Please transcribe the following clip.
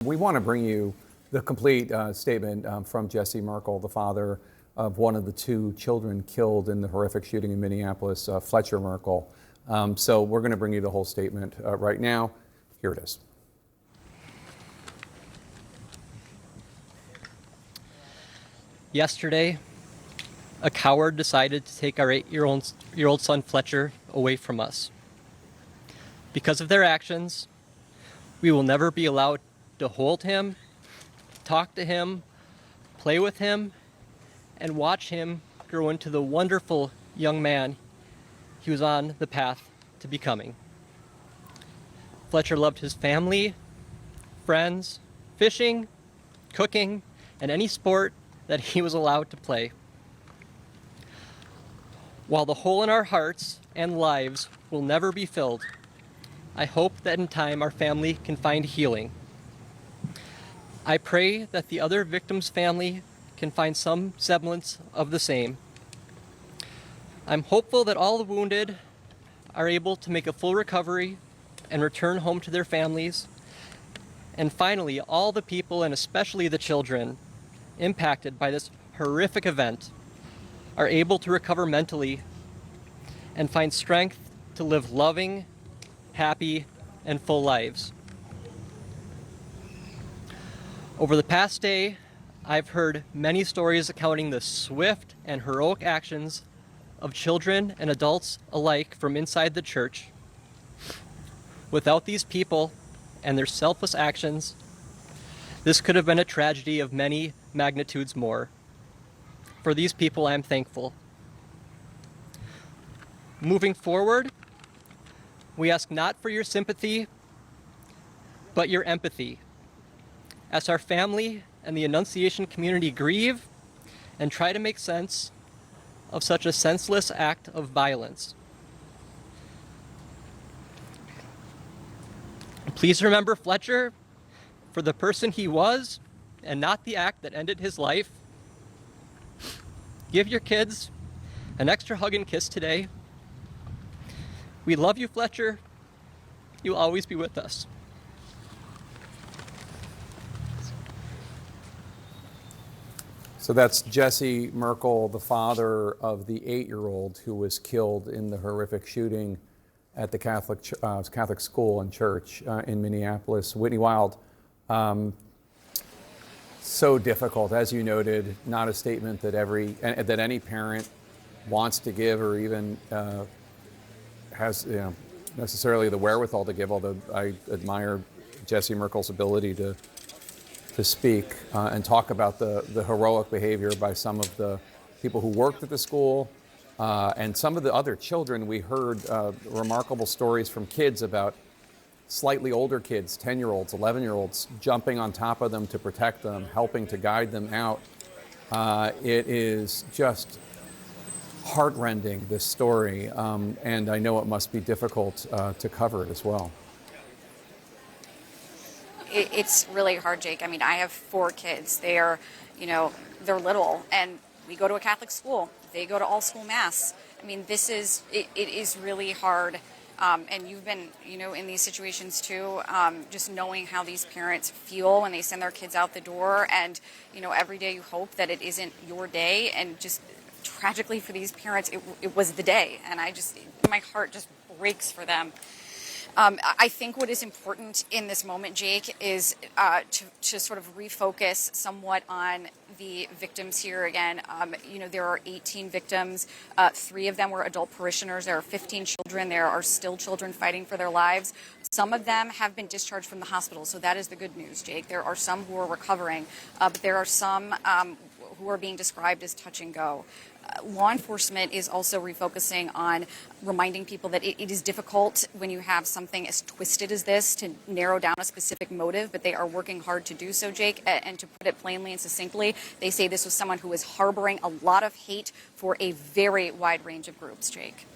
We want to bring you the complete statement from Jesse Merkel, the father of one of the two children killed in the horrific shooting in Minneapolis, Fletcher Merkel. So we're going to bring you the whole statement right now. Here it is. Yesterday, a coward decided to take our 8-year-old son Fletcher away from us. Because of their actions, we will never be allowed to hold him, talk to him, play with him, and watch him grow into the wonderful young man he was on the path to becoming. Fletcher loved his family, friends, fishing, cooking, and any sport that he was allowed to play. While the hole in our hearts and lives will never be filled, I hope that in time our family can find healing. I pray that the other victim's family can find some semblance of the same. I'm hopeful that all the wounded are able to make a full recovery and return home to their families. And finally, all the people, and especially the children, impacted by this horrific event are able to recover mentally and find strength to live loving, happy, and full lives. Over the past day, I've heard many stories accounting the swift and heroic actions of children and adults alike from inside the church. Without these people and their selfless actions, this could have been a tragedy of many magnitudes more. For these people, I am thankful. Moving forward, we ask not for your sympathy, but your empathy. As our family and the Annunciation community grieve and try to make sense of such a senseless act of violence. Please remember Fletcher for the person he was and not the act that ended his life. Give your kids an extra hug and kiss today. We love you, Fletcher. You'll always be with us. So that's Jesse Merkel, the father of the 8-year-old who was killed in the horrific shooting at the Catholic school and church in Minneapolis. Whitney Wild, so difficult, as you noted, not a statement that any parent wants to give or even has necessarily the wherewithal to give, although I admire Jesse Merkel's ability to speak and talk about the heroic behavior by some of the people who worked at the school and some of the other children. We heard remarkable stories from kids about slightly older kids, 10-year-olds, 11-year-olds, jumping on top of them to protect them, helping to guide them out. It is just heartrending, this story, and I know it must be difficult to cover it as well. It's really hard, Jake. I mean, I have 4 kids. They're little, and we go to a Catholic school. They go to all school mass. I mean, it is really hard. And you've been, in these situations too, just knowing how these parents feel when they send their kids out the door. And, every day you hope that it isn't your day. And just tragically for these parents, it was the day. And my heart just breaks for them. I think what is important in this moment, Jake, is to sort of refocus somewhat on the victims here again. There are 18 victims. 3 of them were adult parishioners. There are 15 children. There are still children fighting for their lives. Some of them have been discharged from the hospital, so that is the good news, Jake. There are some who are recovering, but there are some who are being described as touch and go. Law enforcement is also refocusing on reminding people that it is difficult when you have something as twisted as this to narrow down a specific motive, but they are working hard to do so, Jake. And to put it plainly and succinctly, they say this was someone who was harboring a lot of hate for a very wide range of groups, Jake.